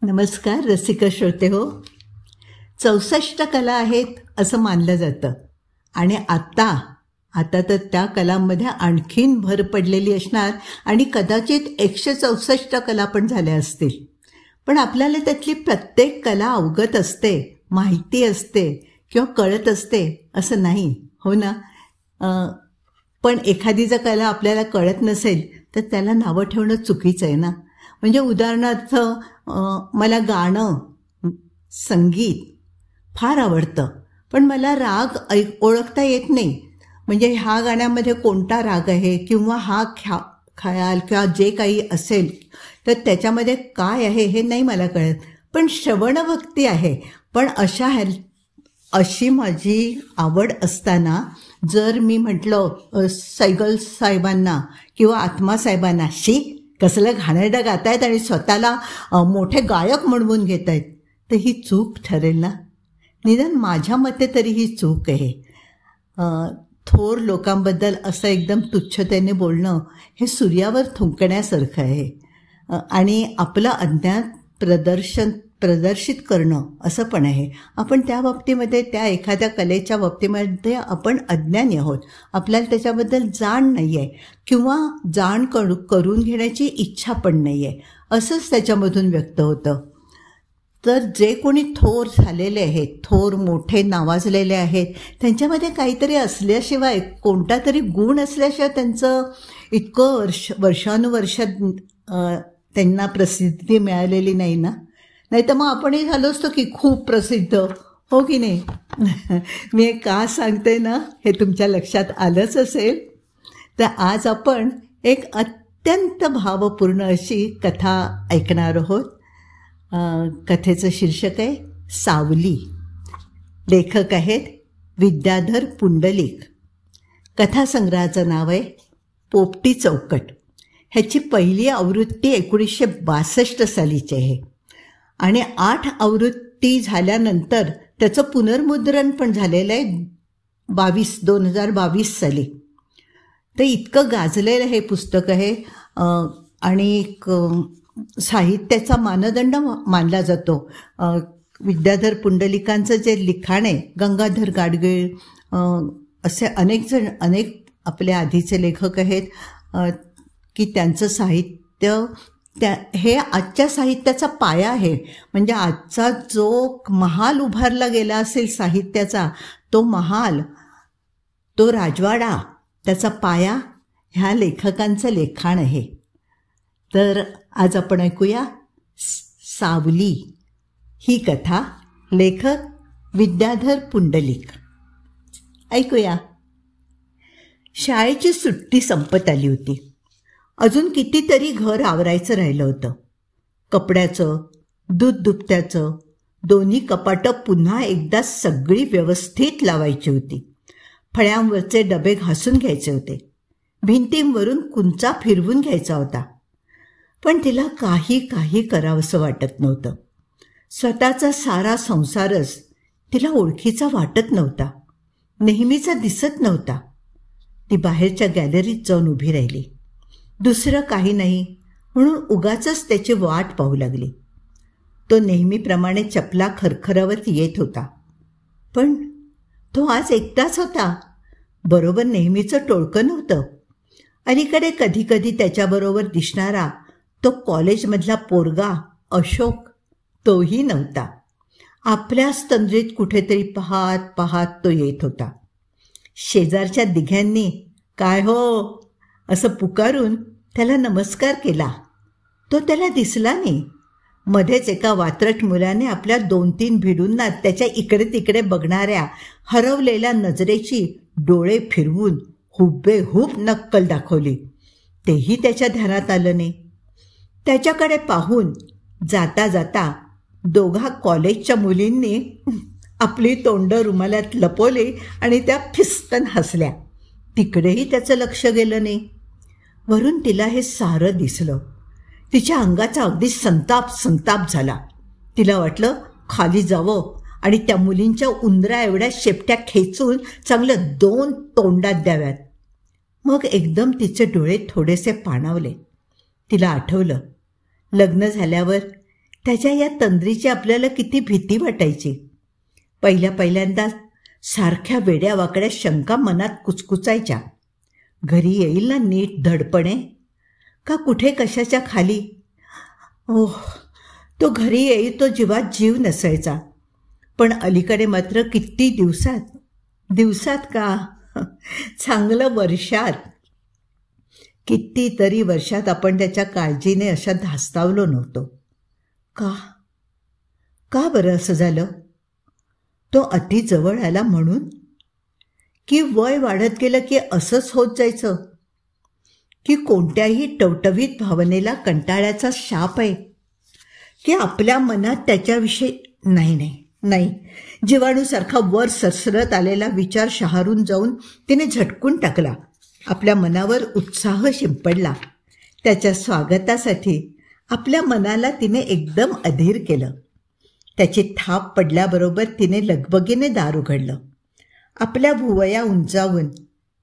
नमस्कार रसिक श्रोते हो. 64 कला आहेत असं मानलं जातं आणि आता तर त्या कलांमध्ये आणखीन भर पडलेली असणार आणि कदाचित 164 कला पण झाल्या असतील. पण आपल्याला त्यातली प्रत्येक कला अवगत असते, माहिती असते किंवा कळत असते असं नाही, हो ना. पण एखादी जर कला आपल्याला कळत नसेल तर त्याला नावं ठेवणं चुकीचं आहे ना. म्हणजे उदाहरणार्थ मला गाणं, संगीत फार आवडतं, पण मला राग ओळखता येत नाही. म्हणजे ह्या गाण्यामध्ये कोणता राग आहे किंवा हा ख्याल किंवा जे काही असेल तर त्याच्यामध्ये काय आहे हे नाही मला कळत. पण श्रवणभक्ती आहे. पण अशी माझी आवड असताना जर मी म्हटलं सैगल साहेबांना किंवा आत्मा साहेबांना, शी कसलं घाणेरडं गातायत आणि स्वतःला मोठे गायक म्हणवून घेत आहेत, तर ही चूक ठरेल ना. निदान माझ्या मते तरी ही चूक आहे. थोर लोकांबद्दल असं एकदम तुच्छतेने बोलणं हे सूर्यावर थुंकण्यासारखं आहे आणि आपलं अज्ञान प्रदर्शित करणं असं पण आहे. आपण त्या बाबतीमध्ये, त्या एखाद्या कलेच्या बाबतीमध्ये आपण अज्ञानी आहोत. आपल्याला त्याच्याबद्दल जाण नाही आहे किंवा जाण करून घेण्याची इच्छा पण नाही आहे, असंच त्याच्यामधून व्यक्त होतं. तर जे कोणी थोर झालेले आहेत, थोर मोठे नावाजलेले आहेत, त्यांच्यामध्ये काहीतरी असल्याशिवाय, कोणता तरी गुण असल्याशिवाय त्यांचं इतकं वर्षानुवर्ष त्यांना प्रसिद्धी मिळालेली नाही ना. नाही तर मग आपणही झालो असतो की खूप प्रसिद्ध, हो की नाही. मी का सांगते ना हे तुमच्या लक्षात आलंच असेल. तर आज आपण एक अत्यंत भावपूर्ण अशी कथा ऐकणार आहोत. कथेचं शीर्षक आहे सावली. लेखक आहेत विद्याधर पुंडलिक. कथासंग्रहाचं नाव आहे पोपटी चौकट. ह्याची पहिली आवृत्ती 1962 सालीची आहे आणि 8 आवृत्ती झाल्यानंतर त्याचं पुनर्मुद्रण पण झालेलं आहे 2022 साली. तर इतकं गाजलेलं हे पुस्तक आहे आणि साहित्याचा मानदंड मानला जातो. विद्याधर पुंडलिकांचं जे लिखाण आहे, गंगाधर गाडगीळ असे अनेक आपले आधीचे लेखक आहेत की त्यांचं साहित्य हे आजच्या साहित्याचा पाया आहे. म्हणजे आजचा जो महाल उभारला गेला असेल साहित्याचा, तो महाल, तो राजवाडा, त्याचा पाया ह्या लेखकांचं लिखाण आहे. तर आज आपण ऐकूया सावली ही कथा. लेखक विद्याधर पुंडलिक. ऐकूया. शाळेची सुट्टी संपत आली होती. अजून कितीतरी घर आवरायचं राहिलं होतं. कपड्याचं, दूध दुभत्याचं, दोन्ही कपाटं पुन्हा एकदा सगळी व्यवस्थित लावायची होती. फळ्यांवरचे डबे घासून घ्यायचे होते. भिंतींवरून कुंचा फिरवून घ्यायचा होता. पण तिला काही करावंसं वाटत नव्हतं. स्वतःचा सारा संसारच तिला ओळखीचा वाटत नव्हता, नेहमीचा दिसत नव्हता. ती बाहेरच्या गॅलरीत जाऊन उभी राहिली. दुसरं काही नाही म्हणून उगाचच त्याची वाट पाहू लागली. तो नेहमीप्रमाणे चपला खरखरावत येत होता. पण तो आज एकटाच होता. बरोबर नेहमीचं टोळकं नव्हतं. अलीकडे कधी त्याच्याबरोबर दिसणारा तो कॉलेजमधला पोरगा अशोक, तोही नव्हता. आपल्याच तंद्रीत कुठेतरी पाहत तो येत होता. शेजारच्या दिघ्यांनी काय हो असं पुकारून त्याला नमस्कार केला. तो त्याला दिसला नाही. मध्येच एका वात्रट मुलाने आपल्या 2-3 भिडूंना त्याच्या इकडे तिकडे बघणाऱ्या हरवलेल्या नजरेची डोळे फिरवून हुबेहूब नक्कल दाखवली. तेही त्याच्या ध्यानात आलं नाही. त्याच्याकडे पाहून जाता जाता दोघा कॉलेजच्या मुलींनी आपली तोंड रुमालात लपवली आणि त्या फिस्कन हसल्या. तिकडेही त्याचं लक्ष गेलं नाही. वरून तिला हे सारं दिसलं. तिच्या अंगाचा अगदी संताप झाला. तिला वाटलं खाली जावं आणि त्या मुलींच्या उंदरा एवढ्या शेपट्या खेचून चांगलं 2 तोंडात द्याव्यात. मग एकदम तिचे डोळे थोडेसे पाणावले. तिला आठवलं लग्न झाल्यावर त्याच्या या तंद्रीची आपल्याला किती भीती वाटायची. पहिल्यांदा सारख्या वेड्या वाकड्या शंका मनात कुचकुचायच्या. घरी येईल ना नीट धडपणे, का कुठे कशाच्या खाली? ओह, तो घरी येईल तो जीवात जीव नसायचा. पण अलीकडे मात्र किती दिवसात का चांगलं वर्षात, कितीतरी वर्षात आपण त्याच्या काळजीने अशा धास्तावलो नव्हतो. का बरं असं झालं? तो अति जवळ आला म्हणून? की वय वाढत गेलं की असंच होत जायचं? की कोणत्याही टवटवीत भावनेला कंटाळ्याचा शाप आहे? की आपल्या मनात त्याच्याविषयी नाही, जीवाणूसारखा वर सरसरत आलेला विचार शहारून जाऊन तिने झटकून टाकला. आपल्या मनावर उत्साह शिंपडला. त्याच्या स्वागतासाठी आपल्या मनाला तिने एकदम अधीर केलं. त्याची थाप पडल्याबरोबर तिने लगबगीने दार उघडलं. आपल्या भुवया उंचावून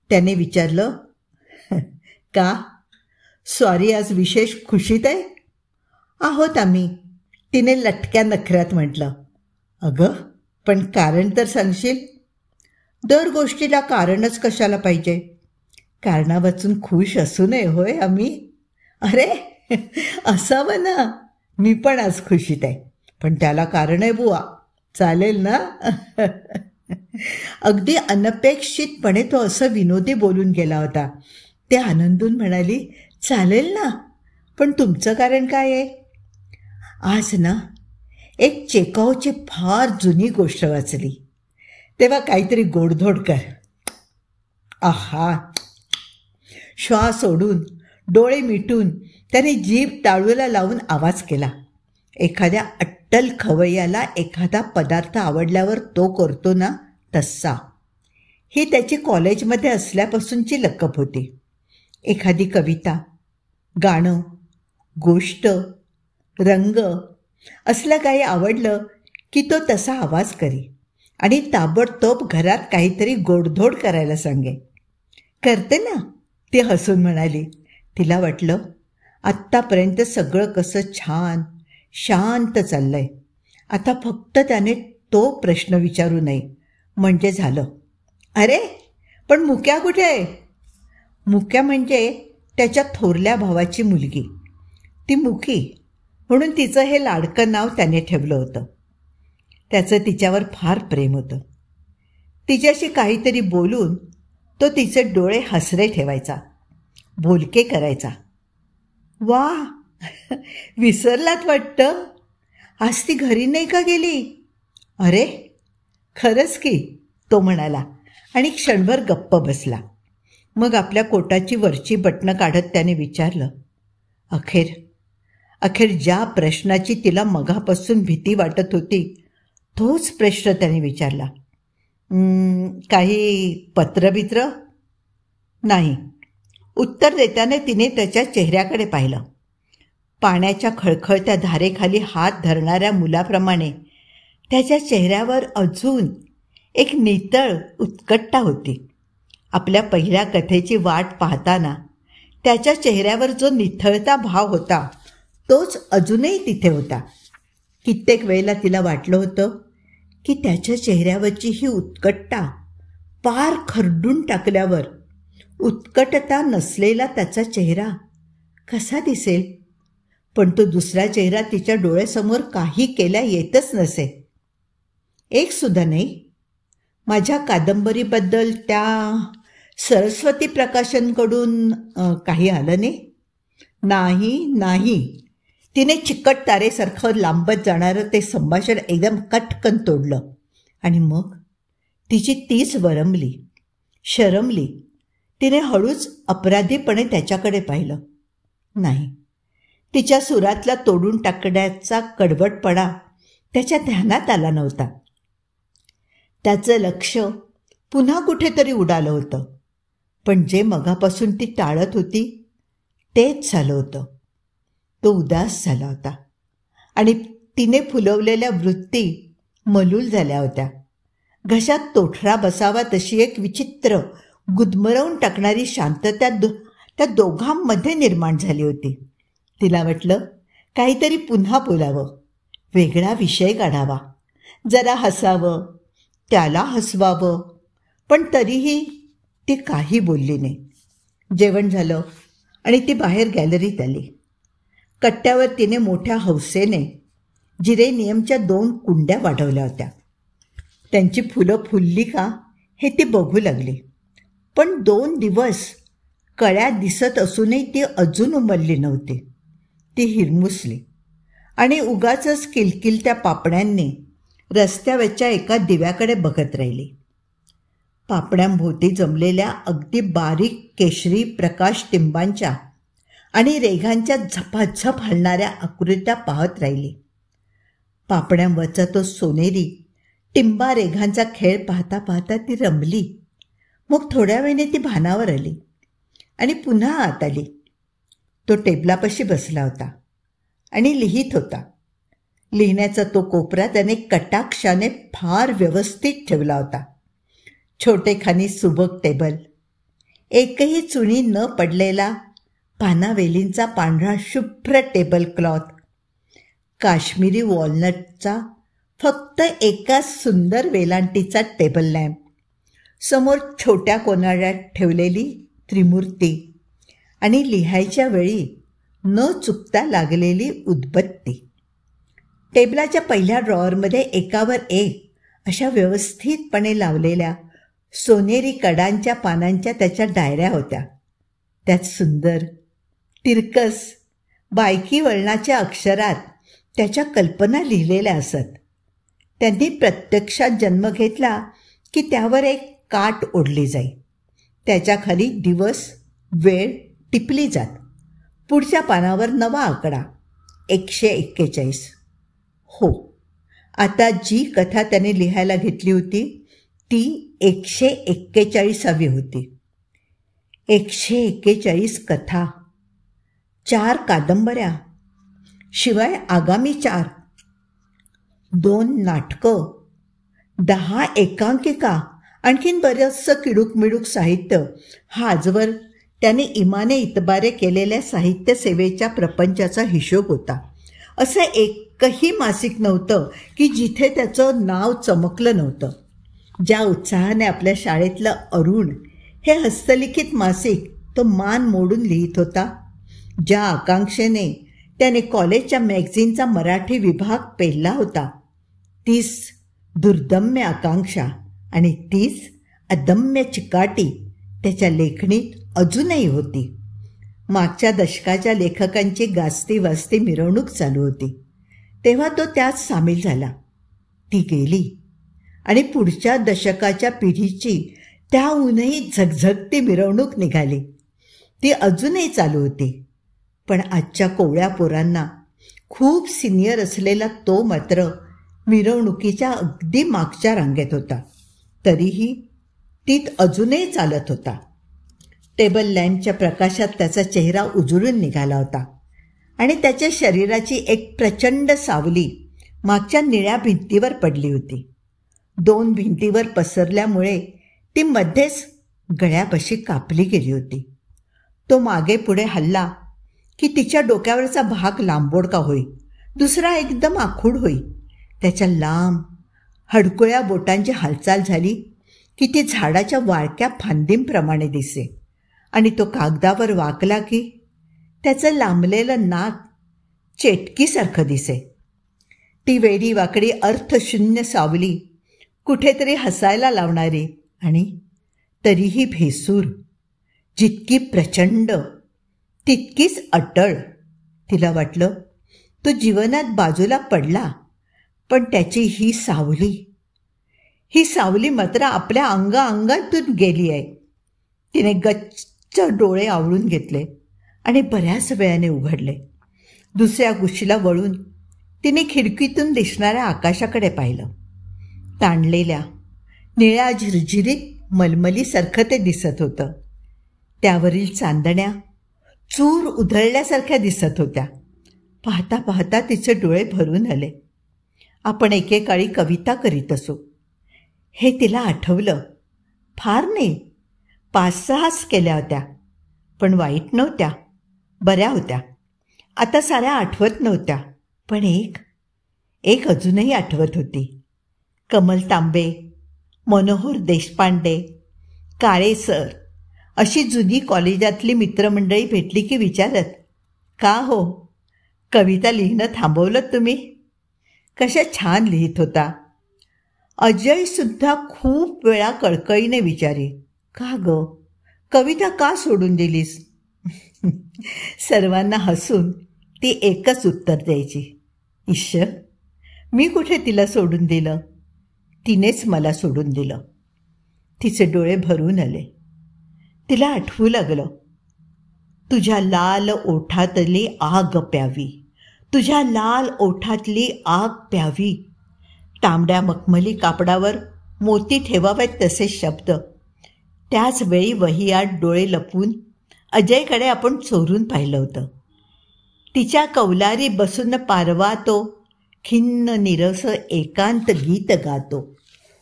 त्याने विचारलं, का सॉरी, आज विशेष खुशीत आहे? आहोत आम्ही, तिने लटक्या नखऱ्यात म्हटलं. अगं, पण कारण तर सांगशील? दर गोष्टीला कारणच कशाला पाहिजे? कारणावाचून खुश असू नये होय आम्ही? अरे असावं ना, मी पण आज खुशीत आहे, पण त्याला कारण आहे बुवा, चालेल ना? अगदी अनपेक्षितपणे तो असं विनोदी बोलून गेला होता. ते आनंदून म्हणाली, चालेल ना, पण तुमचं कारण काय आहे? आज ना एक चेकावची फार जुनी गोष्ट वाचली, तेव्हा काहीतरी गोडधोड कर. आहा, श्वास ओढून डोळे मिटून त्याने जीभ टाळूला लावून आवाज केला. एखाद्या अट्टल खवय्याला एखादा पदार्थ आवडल्यावर तो करतो ना, तसा. ही त्याची कॉलेजमध्ये असल्यापासूनची लकप होती. एखादी कविता, गाणं, गोष्ट, रंग असलं काही आवडलं की तो तसा आवाज करी आणि ताबडतोब घरात काहीतरी गोडधोड करायला सांगे. करते ना, ती हसून म्हणाली. तिला वाटलं आत्तापर्यंत सगळं कसं छान शांत चाललंय. आता फक्त त्याने तो प्रश्न विचारू नये म्हणजे झालं. अरे पण मुक्या कुठे आहे? मुक्या म्हणजे त्याच्या थोरल्या भावाची मुलगी. ती मुकी म्हणून तिचं हे लाडकं नाव त्याने ठेवलं होतं. त्याचं तिच्यावर फार प्रेम होतं. तिच्याशी काहीतरी बोलून तो तिचे डोळे हसरे ठेवायचा, बोलके करायचा. वा, विसरलात वाटतं, आज ती घरी नाही का गेली? अरे खरंच की, तो म्हणाला आणि क्षणभर गप्प बसला. मग आपल्या कोटाची वरची बटणं काढत त्याने विचारलं, अखेर ज्या प्रश्नाची तिला मगापासून भीती वाटत होती तोच प्रश्न त्याने विचारला. काही पत्रबित्र? नाही. उत्तर देताना तिने त्याच्या चेहऱ्याकडे पाहिलं. पाण्याच्या खळखळत्या धारेखाली हात धरणाऱ्या मुलाप्रमाणे त्याच्या चेहऱ्यावर अजून एक नितळ उत्कटता होती. आपल्या पहिल्या कथेची वाट पाहताना त्याच्या चेहऱ्यावर जो निथळता भाव होता तोच अजूनही तिथे होता. कित्येक वेळेला तिला वाटलं होतं की त्याच्या चेहऱ्यावरची ही उत्कटता पार खरडून टाकल्यावर उत्कटता नसलेला त्याचा चेहरा कसा दिसेल. पण तो दुसरा चेहरा तिच्या डोळ्यासमोर काही केल्या येतच नसे. एक सुद्धा नाही. माझ्या कादंबरीबद्दल त्या सरस्वती प्रकाशनकडून काही आलं नाही? नाही. तिने चिकट तारेसारखं लांबत जाणारं ते संभाषण एकदम कटकन तोडलं आणि मग तिची तीच वरमली, शरमली. तिने हळूच अपराधीपणे त्याच्याकडे पाहिलं. नाही, तिच्या सुरातला तोडून टाकण्याचा कडवटपणा त्याच्या ध्यानात आला नव्हता. त्याचं लक्ष पुन्हा कुठेतरी उडालं होतं. पण जे मगापासून ती टाळत होती तेच झालं होतं. तो उदास झाला होता आणि तिने फुलवलेल्या वृत्ती मलूल झाल्या होत्या. घशात तोठरा बसावा तशी एक विचित्र गुदमरवून टाकणारी शांतता त्या दोघांमध्ये निर्माण झाली होती. तिला वाटलं काहीतरी पुन्हा बोलावं, वेगळा विषय काढावा, जरा हसावं, त्याला हसवावं, पण तरीही ती काही बोलली नाही. जेवण झालं आणि ती बाहेर गॅलरीत आली. कट्ट्यावर तिने मोठ्या हौसेने जिरेनियमच्या 2 कुंड्या वाढवल्या होत्या. त्यांची फुलं फुलली का हे ती बघू लागली. पण 2 दिवस कळ्या दिसत असूनही ती अजून उमलली नव्हती. ती हिरमुसली आणि उगाचच किलकिलत्या पापण्यांनी रस्त्यावरच्या एका दिव्याकडे बघत राहिली. पापण्यांभोवती जमलेल्या अगदी बारीक केशरी प्रकाश टिंबांच्या आणि रेघांच्या झपाझप हलणाऱ्या आकृत्या पाहत राहिली. पापण्यांवरचा तो सोनेरी टिंबा रेघांचा खेळ पाहता पाहता ती रमली. मग थोड्या वेळाने ती भानावर आली आणि पुन्हा आत आली. तो टेबलापाशी बसला होता आणि लिहित होता. लिहिण्याचा तो कोपरा त्याने कटाक्षाने फार व्यवस्थित ठेवला होता. छोटेखानी सुबक टेबल, एकही चुणी न पडलेला पानावेलींचा पांढरा शुभ्र टेबल क्लॉथ, काश्मीरी वॉलनटचा फक्त एका सुंदर वेलांटीचा टेबल लॅम्प, समोर छोट्या कोनाड्यात ठेवलेली त्रिमूर्ती आणि लिहायच्या वेळी न चुकता लागलेली उदबत्ती. टेबलाच्या पहिल्या ड्रॉवरमध्ये एकावर एक अशा व्यवस्थितपणे लावलेल्या सोनेरी कडांच्या पानांच्या त्याच्या डायऱ्या होत्या. त्यात सुंदर तिरकस बायकी वळणाच्या अक्षरात त्याच्या कल्पना लिहिलेल्या असत. त्यांनी प्रत्यक्षात जन्म घेतला की त्यावर एक काट ओढली जाई. त्याच्या खाली दिवस वेळ टिपली जात. पुढच्या पानावर नवा आकडा 141. हो, आता जी कथा त्याने लिहायला घेतली होती ती 141वी होती. 141 कथा, 4 कादंबऱ्या, शिवाय आगामी 4, 2 नाटकं, 10 एकांकिका, आणखीन बरंचसं किडूकमिडूक साहित्य. हा आजवर त्याने इमाने इतबारे केलेल्या साहित्य सेवेच्या प्रपंचाचा हिशोब होता. असं एकही मासिक नव्हतं की जिथे त्याचं नाव चमकलं नव्हतं. ज्या उत्साहाने आपल्या शाळेतलं अरुण हे हस्तलिखित मासिक तो मान मोडून लिहित होता, ज्या आकांक्षेने त्याने कॉलेजच्या मॅगझिनचा मराठी विभाग पेलला होता, तीच दुर्दम्य आकांक्षा आणि तीच अदम्य चिकाटी त्याच्या लेखणीत अजूनही होती. मागच्या दशकाच्या लेखकांची गाजती वाजती मिरवणूक चालू होती, तेव्हा तो त्यात सामील झाला. ती गेली आणि पुढच्या दशकाच्या पिढीची त्याहूनही झगझगती मिरवणूक निघाली. ती अजूनही चालू होती, पण आजच्या कोवळ्या पोरांना खूप सिनियर असलेला तो मात्र मिरवणुकीच्या अगदी मागच्या रांगेत होता. तरीही तीत अजूनही चालत होता. टेबल लॅम्पच्या प्रकाशात त्याचा चेहरा उजळून निघाला होता आणि त्याच्या शरीराची एक प्रचंड सावली मागच्या निळ्या भिंतीवर पडली होती. 2 भिंतीवर पसरल्यामुळे ती मध्येच गळ्यापाशी कापली गेली होती. तो मागे पुढे हल्ला की तिच्या डोक्यावरचा भाग लांबोडका होई, दुसरा एकदम आखूड होई. त्याच्या लांब हडकुळ्या बोटांची हालचाल झाली की ती झाडाच्या वाळक्या फांदींप्रमाणे दिसे आणि तो कागदावर वाकला की त्याचं लांबलेलं नाक चेटकीसारखं दिसे. ती वेडी वाकडी अर्थशून्य सावली कुठेतरी हसायला लावणारी आणि तरीही भेसूर, जितकी प्रचंड तितकीच अटळ. तिला वाटलं तो जीवनात बाजूला पडला, पण त्याची ही सावली मात्र आपल्या अंगातून गेली आहे. तिने गच्च डोळे आवळून घेतले आणि बऱ्याच वेळाने उघडले. दुसऱ्या कुशीला वळून तिने खिडकीतून दिसणाऱ्या आकाशाकडे पाहिलं. ताणलेल्या निळ्या झिरझिरीत मलमलीसारखं ते दिसत होतं. त्यावरील चांदण्या चूर उधळल्यासारख्या दिसत होत्या. पाहता पाहता तिचे डोळे भरून आले. आपण एकेकाळी कविता करीत असो हे तिला आठवलं. फार नाही, 5-6 केल्या होत्या, पण वाईट नव्हत्या, बऱ्या होत्या. आता साऱ्या आठवत नव्हत्या, पण एक अजूनही आठवत होती. कमल तांबे, मनोहर देशपांडे, काळे सर अशी जुनी कॉलेजातली मित्रमंडळी भेटली की विचारत, का हो, कविता लिहिणं थांबवलं तुम्ही? कशा छान लिहित होता. अजयसुद्धा खूप वेळा कळकळीने विचारे, का ग, कविता का सोडून दिलीस? सर्वांना हसून ती एकच उत्तर द्यायची, ईश्वर, मी कुठे तिला सोडून दिलं, तिनेच मला सोडून दिलं. तिचे डोळे भरून आले. तिला आठवू लागलं, तुझ्या लाल ओठातली आग प्यावी, तुझ्या लाल ओठातली आग प्यावी. तांबड्या मखमली कापडावर मोती ठेवावेत तसे शब्द. त्याच वेळी वहीआड डोळे लपवून अजयकडे आपण चोरून पाहिलं होतं. तिच्या कौलारी बसून पारवा तो खिन्न निरस एकांत गीत गातो.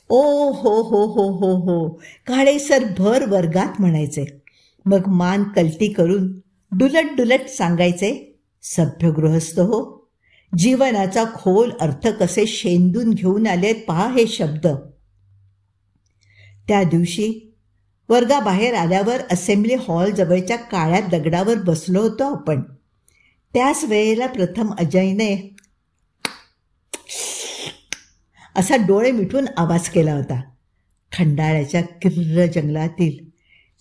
ओ हो हो हो हो हो, काळेसर भर वर्गात म्हणायचे. मग मान कलती करून डुलट डुलट सांगायचे, सभ्य गृहस्थ हो, जीवनाचा खोल अर्थ कसे शेंदून घेऊन आलेत पहा हे शब्द. त्या दिवशी वर्गाबाहेर आल्यावर असेंब्ली हॉल जवळच्या काळ्या दगडावर बसलो होतो आपण. त्याच वेळेला प्रथम अजयने असा डोळे मिटून आवाज केला होता. खंडाळ्याच्या किर्र जंगलातील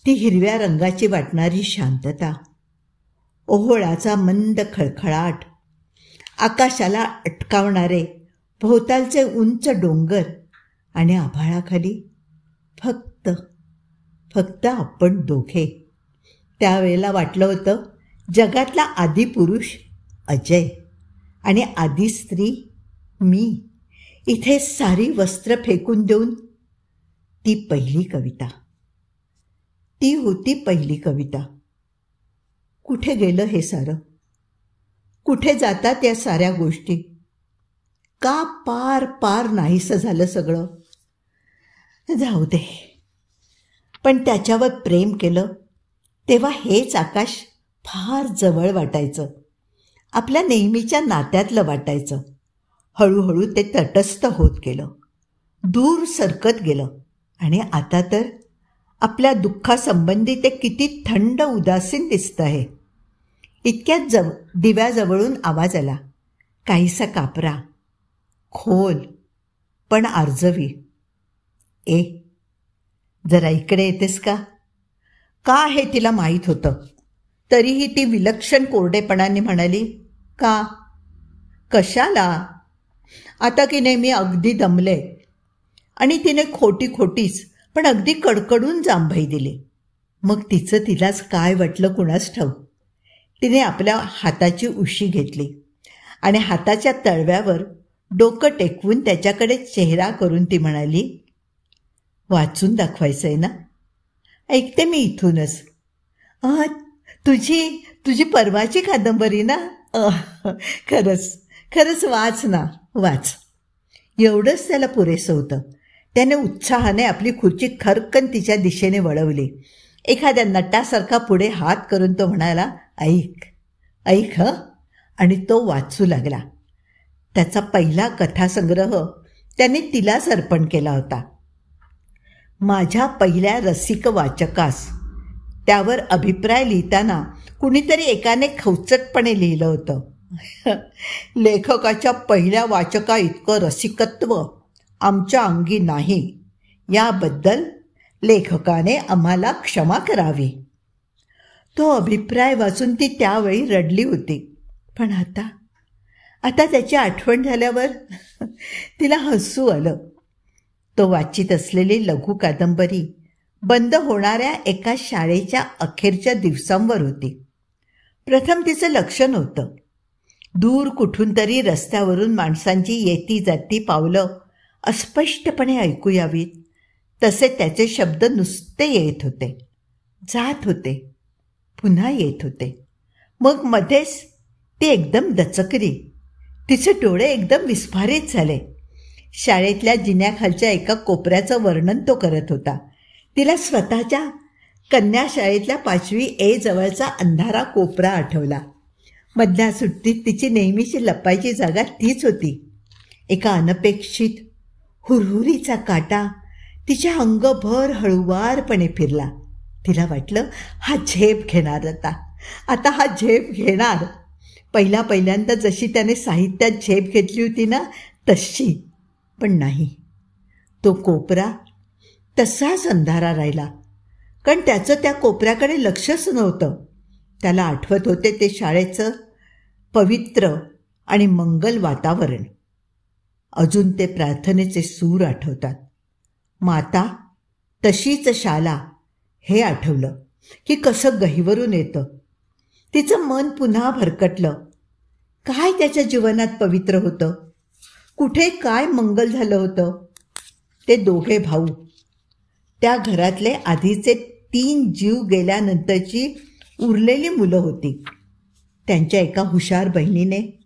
ती हिरव्या रंगाची वाटणारी शांतता, ओहोळाचा मंद खळखळाट, आकाशाला अटकावणारे भोवतालचे उंच डोंगर आणि आभाळाखाली फक्त फक्त आपण दोघे. त्यावेळेला वाटलं होतं जगातला आदी पुरुष अजय आणि आदी स्त्री मी. इथे सारी वस्त्र फेकून देऊन ती पहिली कविता, ती होती पहिली कविता. कुठे गेलं हे सारं? कुठे जातात या साऱ्या गोष्टी? का पार पार नाहीसं झालं सगळं? जाऊ दे. पण त्याच्यावर प्रेम केलं तेव्हा हेच आकाश फार जवळ वाटायचं, आपल्या नेहमीच्या नात्यातलं वाटायचं. हळूहळू ते तटस्थ होत गेलं, दूर सरकत गेलं. आणि आता तर आपल्या दुःखासंबंधी ते किती थंड उदासीन दिसतं आहे. इतक्यात दिव्याजवळून आवाज आला, काहीसा कापरा, खोल पण आर्जवी. ए, जरा इकडे येतेस का? का हे तिला माहीत होतं. तरीही ती विलक्षण कोरडेपणाने म्हणाली, का? कशाला? आता की नाही मी अगदी दमले. आणि तिने खोटी खोटीच पण अगदी कडकडून जांभई दिली. मग तिचं तिलाच काय वाटलं कुणास ठाऊक. तिने आपल्या हाताची उशी घेतली आणि हाताच्या तळव्यावर डोकं टेकवून त्याच्याकडे चेहरा करून ती म्हणाली, वाचून दाखवायचं आहे ना? ऐकते मी इथूनच. तुझी परवाची कादंबरी ना? खरंच वाच ना, वाच. एवढंच त्याला पुरेसं होतं. त्याने उत्साहाने आपली खुर्ची खरकन तिच्या दिशेने वळवली. एखाद्या नटासारखा पुढे हात करून तो म्हणाला, ऐक ऐक हं. आणि तो वाचू लागला. त्याचा पहिला कथासंग्रह त्याने तिलाच अर्पण केला होता. माझ्या पहिल्या रसिक वाचकास. त्यावर अभिप्राय लिहिताना कुणीतरी एकाने खवचटपणे लिहिलं होतं, लेखकाच्या पहिल्या वाचका इतकं रसिकत्व आमच्या अंगी नाही, याबद्दल लेखकाने आम्हाला क्षमा करावी. तो अभिप्राय वाचून ती त्यावेळी रडली होती. पण आता त्याची आठवण झाल्यावर तिला हसू आलं. तो वाचित असलेली लघु कादंबरी बंद होणाऱ्या एका शाळेच्या अखेरच्या दिवसांवर होती. प्रथम तिचं लक्ष नव्हतं. दूर कुठून तरी रस्त्यावरून माणसांची येती जाती पावलं अस्पष्टपणे ऐकू यावीत तसे त्याचे शब्द नुसते येत होते, जात होते, पुन्हा येत होते. मग मध्येच ती एकदम दचकली. तिचे डोळे एकदम विस्फारित झाले. शाळेतल्या जिन्याखालच्या एका कोपऱ्याचं वर्णन तो करत होता. तिला स्वतःच्या कन्या शाळेतल्या 5वी ए जवळचा अंधारा कोपरा आठवला. मधल्या सुट्टीत तिची नेहमीची लपायची जागा तीच होती. एका अनपेक्षित हुरहुरीचा काटा तिच्या अंगभर हळुवारपणे फिरला. तिला वाटलं, हा झेप घेणार आता हा झेप घेणार. पहिल्यांदा जशी त्याने साहित्यात झेप घेतली होती ना, तशी. पण नाही, तो कोपरा तसाच अंधारा राहिला, कारण त्याचं त्या कोपऱ्याकडे लक्षच नव्हतं. त्याला आठवत होते ते शाळेचं पवित्र आणि मंगल वातावरण. अजून ते प्रार्थनेचे सूर आठवतात. माता तशीच शाला हे आठवलं की कसं गहिवरून येतं. तिचं मन पुन्हा भरकटलं. काय त्याच्या जीवनात पवित्र होतं? कुठे काय मंगल झालं होतं? ते दोघे भाऊ, त्या घरातले आधीचे 3 जीव गेल्यानंतरची उरलेली मुलं होती. त्यांच्या एका हुशार बहिणीने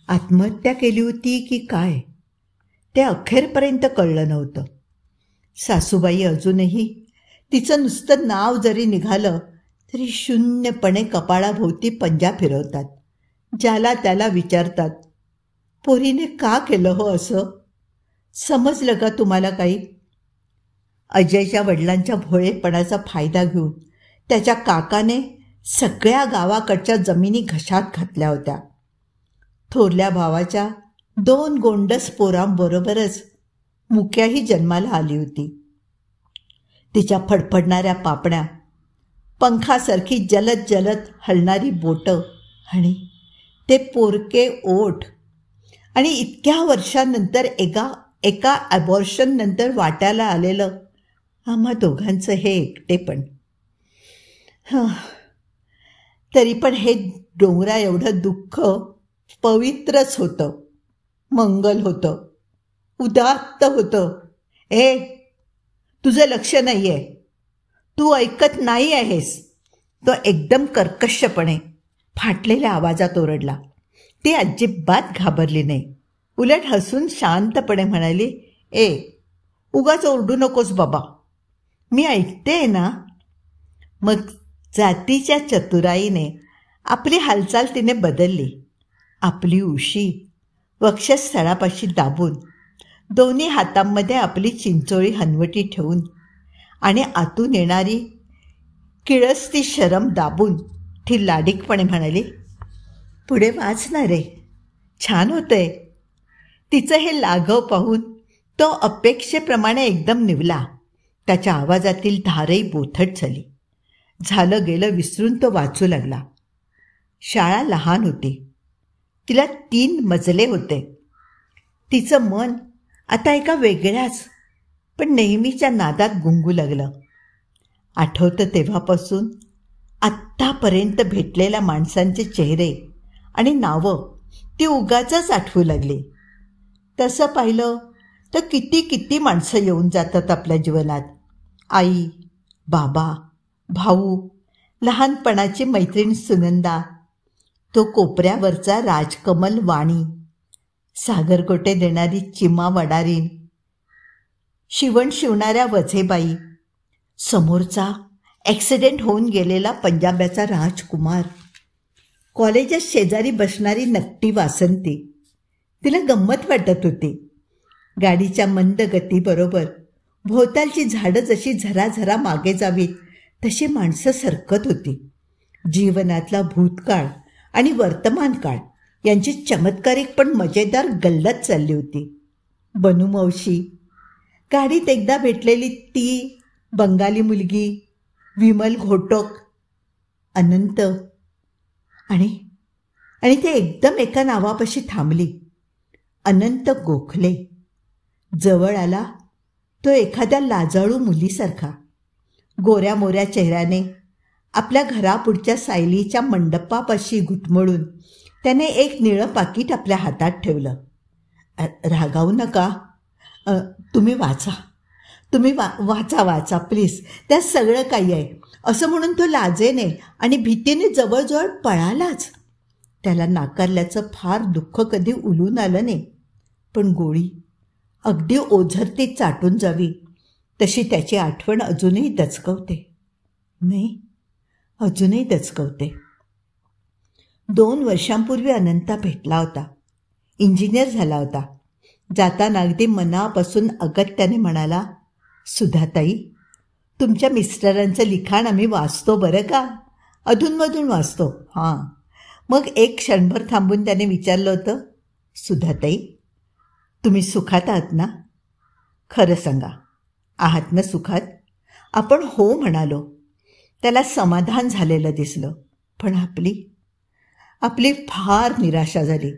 आत्महत्या केली होती की काय, ते अखेरपर्यंत कळलं नव्हतं. सासूबाई अजूनही तिचं नुसतं नाव जरी निघालं तरी शून्यपणे कपाळाभोवती पंजा फिरवतात. ज्याला त्याला विचारतात, पोरीने का केलं हो असं? समजलं का तुम्हाला काही? अजयच्या वडिलांच्या भोळेपणाचा फायदा घेऊन त्याच्या काकाने सगळ्या गावाकडच्या जमिनी घशात घातल्या होत्या. थोरल्या भावाच्या 2 गोंडस पोरांबरोबरच मुक्याही जन्माला आली होती. तिच्या फडफडणाऱ्या पापण्या, पंखासारखी जलद जलद हलणारी बोटं आणि ते पोरके ओठ, आणि इतक्या वर्षांनंतर एका ॲबॉर्शन नंतर वाट्याला आलेलं आम्हा दोघांचं हे एकटेपण. तरी पण हे डोंगरा एवढं दुःख पवित्रच होतं, मंगल होतं, उदात्त होतं. तुझं लक्ष नाही आहे, तू ऐकत नाही आहेस, तो एकदम कर्कशपणे फाटलेल्या आवाजात ओरडला. ती अजिबात घाबरली नाही, उलट हसून शांतपणे म्हणाली, उगाच ओरडू नकोस बाबा, मी ऐकते ना. मग जातीच्या चतुराईने आपली हालचाल तिने बदलली. आपली उशी वक्षस्थळापाशी दाबून, दोन्ही हातांमध्ये आपली चिंचोळी हनवटी ठेवून आणि आतून येणारी किळसती शरम दाबून ती लाडिकपणे म्हणाली, पुढे वाच ना रे, छान होतंय. तिचं हे लाघव पाहून तो अपेक्षेप्रमाणे एकदम निवला. त्याच्या आवाजातील धारही बोथट झाली. झालं गेलं विसरून तो वाचू लागला. शाळा लहान होती, तिला 3 मजले होते. तिचं मन आता एका वेगळ्याच पण नेहमीच्या नादात गुंगू लागलं. आठवतं तेव्हापासून आत्तापर्यंत भेटलेल्या माणसांचे चेहरे आणि नावं ती उगाचच आठवू लागली. तसं पाहिलं तर किती माणसं येऊन जातात आपल्या जीवनात. आई, बाबा, भाऊ, लहानपणाची मैत्रीण सुनंदा, तो कोपऱ्यावरचा राजकमल वाणी, सागरगोटे देणारी चिमा वडारीन, शिवण शिवणाऱ्या वझेबाई, समोरचा ॲक्सिडेंट होऊन गेलेला पंजाब्याचा राजकुमार, कॉलेजात शेजारी बसणारी नकटी वासंती. तिला गंमत वाटत होती. गाडीच्या मंद गतीबरोबर भोवतालची झाडं जशी झराझरा मागे जावीत तशी माणसं सरकत होती. जीवनातला भूतकाळ आणि वर्तमान काळ यांची चमत्कारिक पण मजेदार गल्लत चालली होती. बनू मावशी, गाडीत एकदा भेटलेली ती बंगाली मुलगी, विमल घोटक, अनंत, आणि ते एकदम एका नावापाशी थांबली, अनंत गोखले. जवळ आला तो एखाद्या लाजाळू मुलीसारखा. गोऱ्या मोऱ्या चेहऱ्याने आपल्या घरापुढच्या सायलीच्या मंडपापाशी घुटमळून त्याने एक निळं पाकीट आपल्या हातात ठेवलं. रागावू नका, तुम्ही वाचा, वाचा प्लीज, त्यात सगळं काही आहे, असं म्हणून तो लाजेने आणि भीतीने जवळजवळ पळालाच. त्याला नाकारल्याचं फार दुःख कधी उलून आलं नाही, पण गोळी अगदी ओझरतीत चाटून जावी तशी त्याची आठवण अजूनही दचकवते. अजूनही दचकवते. 2 वर्षांपूर्वी अनंता भेटला होता. इंजिनियर झाला होता. जाताना अगदी मनापासून अगत्याने म्हणाला, सुधाताई, तुमच्या मिस्टरांचं लिखाण आम्ही वाचतो बरं का, अधूनमधून वाचतो. हां. मग एक क्षणभर थांबून त्याने विचारलं होतं, सुधाताई, तुम्ही सुखात आहात ना? खरं सांगा, आहात ना सुखात? आपण हो म्हणालो. त्याला समाधान झालेलं दिसलं. पण आपली फार निराशा झाली.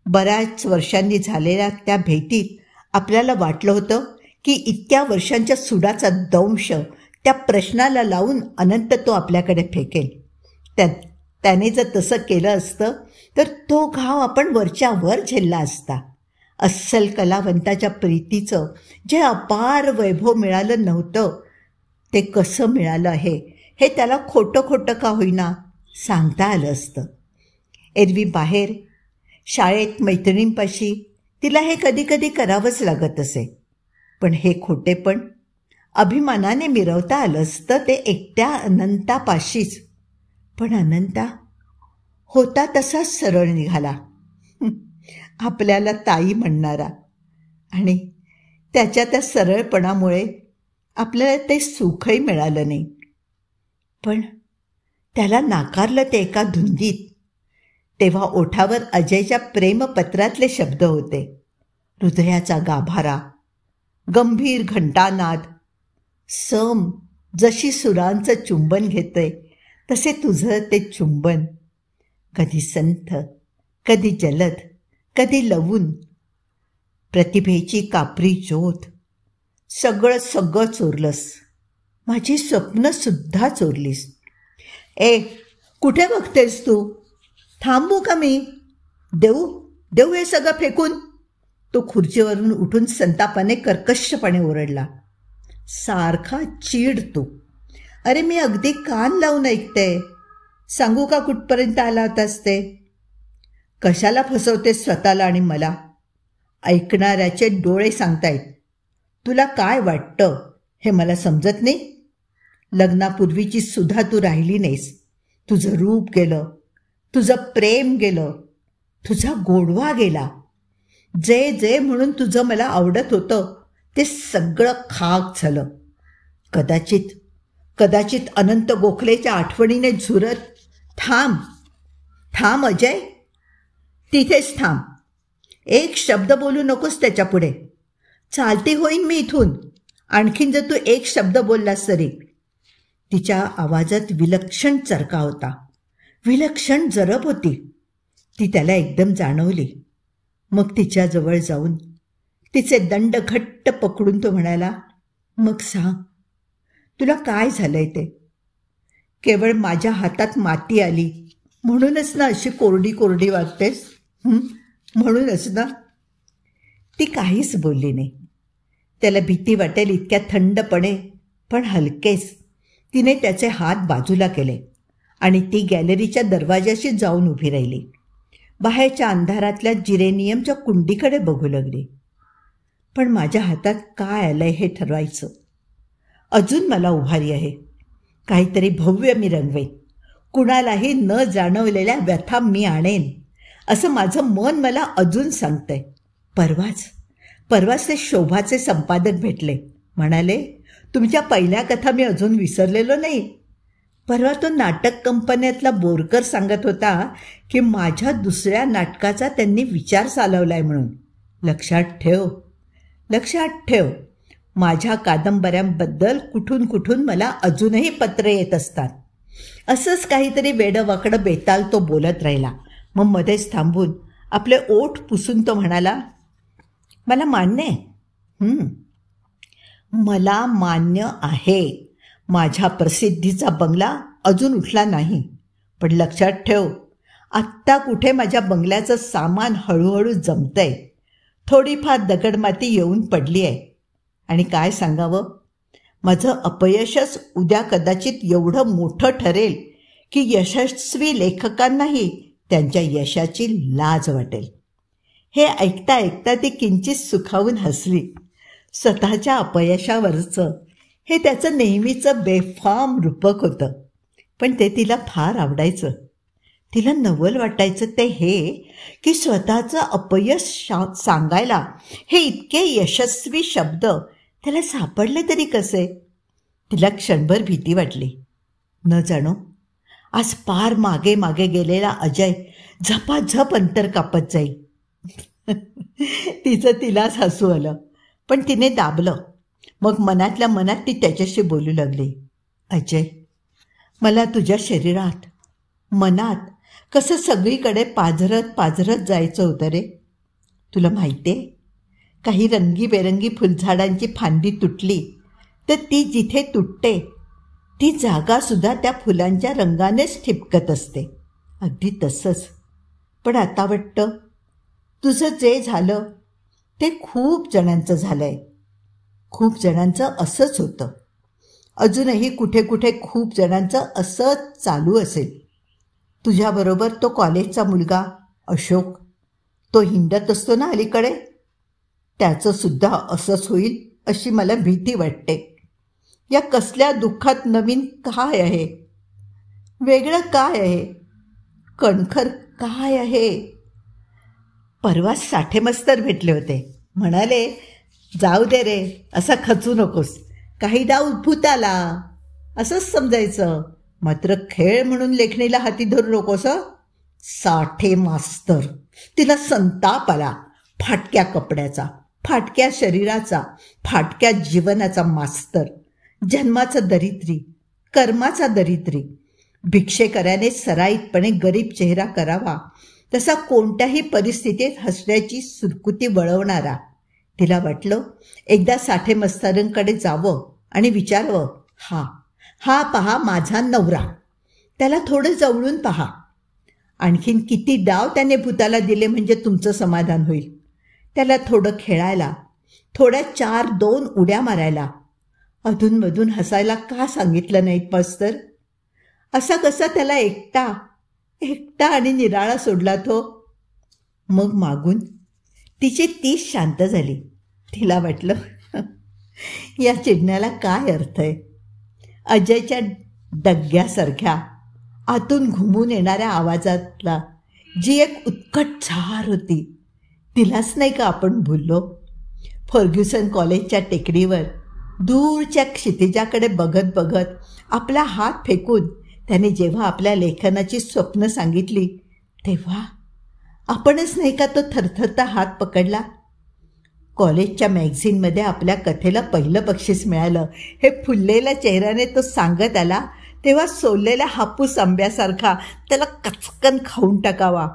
बऱ्याच वर्षांनी झालेल्या त्या भेटीत आपल्याला वाटलं होतं की इतक्या वर्षांच्या सुडाचा दंश त्या प्रश्नाला लावून अनंत तो आपल्याकडे फेकेल. त्याने जर तसं केलं असतं तर तो घाव आपण वरच्या वर झेलला असता. अस्सल कलावंताच्या प्रीतीचं जे अपार वैभव मिळालं नव्हतं ते कसं मिळालं आहे हे त्याला खोटं खोटं का होईना सांगता आलं असतं. एरवी बाहेर शाळेत मैत्रिणींपाशी तिला हे कधी कधी करावंच लागत असे. पण हे खोटेपण अभिमानाने मिरवता आलं असतं ते एकट्या अनंतापाशीच. पण अनंता होता तसाच सरळ निघाला, आपल्याला ताई म्हणणारा. आणि त्याच्या त्या सरळपणामुळे आपल्याला ते सुखही मिळालं नाही. पण त्याला नाकारलं ते एका धुंदीत. तेव्हा ओठावर अजयच्या प्रेमपत्रातले शब्द होते. हृदयाचा गाभारा, गंभीर घंटानाद, सम जशी सुरांचं चुंबन घेतंय तसे तुझं ते चुंबन, कधी संथ, कधी जलद, कधी लवून, प्रतिभेची कापरी ज्योत, सगळं चोरलंस. माझी स्वप्नसुद्धा चोरलीस. कुठे बघतेस तू? थांबू का मी? देऊ हे सगळं फेकून? तो खुर्चीवरून उठून संतापाने कर्कशपणे ओरडला. सारखा चीड तू. अरे मी अगदी कान लावून ऐकते. सांगू का कुठपर्यंत आला होतास ते? कशाला फसवतेस स्वतःला आणि मला? ऐकणाऱ्याचे डोळे सांगतायत. तुला काय वाटतं हे मला समजत नाही. लग्नापूर्वीची सुद्धा तू राहिली नाहीस. तुझं रूप गेलं, तुझं प्रेम गेलं, तुझा गोडवा गेला. जे म्हणून तुझं मला आवडत होतं ते सगळं खाक झालं. कदाचित अनंत गोखलेच्या आठवणीने झुरत. थांब अजय, तिथेच थांब. एक शब्द बोलू नकोस त्याच्यापुढे. चालती होईन मी इथून, आणखीन जर तू एक शब्द बोललास तरी. तिच्या आवाजात विलक्षण चरका होता, विलक्षण जरब होती. ती त्याला एकदम जाणवली. मग तिच्याजवळ जाऊन तिचे दंड घट्ट पकडून तो म्हणाला, मग सांग, तुला काय झालंय ते? केवळ माझ्या हातात माती आली म्हणूनच ना अशी कोरडी वागतेस? म्हणूनच ना? ती काहीच बोलली नाही. त्याला भीती वाटेल इतक्या थंडपणे पण हलकेच तिने त्याचे हात बाजूला केले आणि ती गॅलरीच्या दरवाजाशी जाऊन उभी राहिली. बाहेरच्या अंधारातल्या जिरेनियमच्या कुंडीकडे बघू लागली. पण माझ्या हातात काय आलंय हे ठरवायचं. अजून मला उभारी आहे. काहीतरी भव्य मी रंगवेन. कुणालाही न जाणवलेल्या व्यथा मी आणेन असं माझं मन मला अजून सांगतंय. परवाच ते शोभाचे संपादक भेटले. म्हणाले, तुमच्या पहिल्या कथा मी अजून विसरलेलो नाही. परवा तो नाटक कंपन्यातला बोरकर सांगत होता की माझ्या दुसऱ्या नाटकाचा त्यांनी विचार चालवलाय म्हणून. लक्षात ठेव, माझ्या कादंबऱ्यांबद्दल कुठून मला अजूनही पत्रे येत असतात. असंच काहीतरी वेडंवाकडं बेताल तो बोलत राहिला. मग मध्येच थांबून आपले ओठ पुसून तो म्हणाला, मला मान्य आहे. मला मान्य आहे. माझ्या प्रसिद्धीचा बंगला अजून उठला नाही. पण लक्षात ठेव, आत्ता कुठे माझ्या बंगल्याचं सामान हळूहळू जमतंय. थोडीफार दगडमाती येऊन पडली आहे. आणि काय सांगावं, माझं अपयशच उद्या कदाचित एवढं मोठं ठरेल की यशस्वी लेखकांनाही त्यांच्या यशाची लाज वाटेल. हे ऐकता ती किंचित सुखावून हसली. स्वतःच्या अपयशावरचं हे त्याचं नेहमीचं बेफाम रूपक होतं. पण ते तिला फार आवडायचं. तिला नवल वाटायचं ते हे की स्वतःचं अपयश सांगायला हे इतके यशस्वी शब्द त्याला सापडले तरी कसे. तिला क्षणभर भीती वाटली. न जाणो आज पार मागे मागे गेलेला अजय झपाझप अंतर कापत जाईल. तिचं तिलाच हसू आलं, पण तिने दाबलं. मग मनातल्या मनात ती त्याच्याशी बोलू लागली. अजय, मला तुझ्या शरीरात मनात कसं सगळीकडे पाझरत पाझरत जायचं होतं रे. तुला माहिती आहे, काही रंगीबेरंगी फुलझाडांची फांदी तुटली तर ती जिथे तुटते ती जागासुद्धा त्या फुलांच्या रंगानेच ठिपकत असते. अगदी तसंच. पण आता वाटतं तुझं जे झालं ते खूप जणांचं झालं आहे. खूप जणांचं असंच होतं. अजूनही कुठे कुठे खूप जणांचं असंच चालू असेल. तुझ्याबरोबर तो कॉलेजचा मुलगा अशोक, तो हिंडत असतो ना अलीकडे, त्याचंसुद्धा असंच होईल अशी मला भीती वाटते. या कसल्या दुःखात नवीन काय आहे, वेगळं काय आहे, कणखर काय आहे. परवा साठेमस्तर भेटले होते. म्हणाले, जाऊ दे रे, असा खचू नकोस, काही डाव भूताला असंच समजायचं, मात्र खेळ म्हणून लेखणीला हाती धरू नकोस. साठे मास्तर. तिला संताप आला. फाटक्या कपड्याचा, फाटक्या शरीराचा, फाटक्या जीवनाचा मास्तर. जन्माचा दरिद्री, कर्माचा दरिद्री. भिक्षेकऱ्याने सराईतपणे गरीब चेहरा करावा तसा कोणत्याही परिस्थितीत हसण्याची सुरकुती वळवणारा. तिला वाटलं एकदा साठे मस्तारांकडे जावं आणि विचारावं, हा पहा माझा नवरा, त्याला थोडं जवळून पहा. आणखीन किती डाव त्याने भूताला दिले म्हणजे तुमचं समाधान होईल. त्याला थोडं खेळायला, थोड्या 4-2 उड्या मारायला, अधूनमधून हसायला का सांगितलं नाहीत मास्तर. असा कसा त्याला एकटा आणि निराळा सोडला तो. मग मागून तिची तीच शांत झाली. तिला वाटलं या चिडण्याला काय अर्थ आहे. अजयच्या डग्ग्यासारख्या आतून घुमून येणाऱ्या आवाजातला जी एक उत्कट झार होती, तिलाच नाही का आपण भुललो. फर्ग्युसन कॉलेजच्या टेकडीवर दूरच्या क्षितिजाकडे बघत बघत आपला हात फेकून त्याने जेव्हा आपल्या लेखनाची स्वप्न सांगितली तेव्हा आपणच नाही का तो थरथरता हात पकडला. कॉलेजच्या मॅगझिनमध्ये आपल्या कथेला पहिलं बक्षीस मिळालं हे फुललेल्या चेहऱ्याने तो सांगत आला तेव्हा सोललेल्या हापूस आंब्यासारखा त्याला कचकन खाऊन टाकावा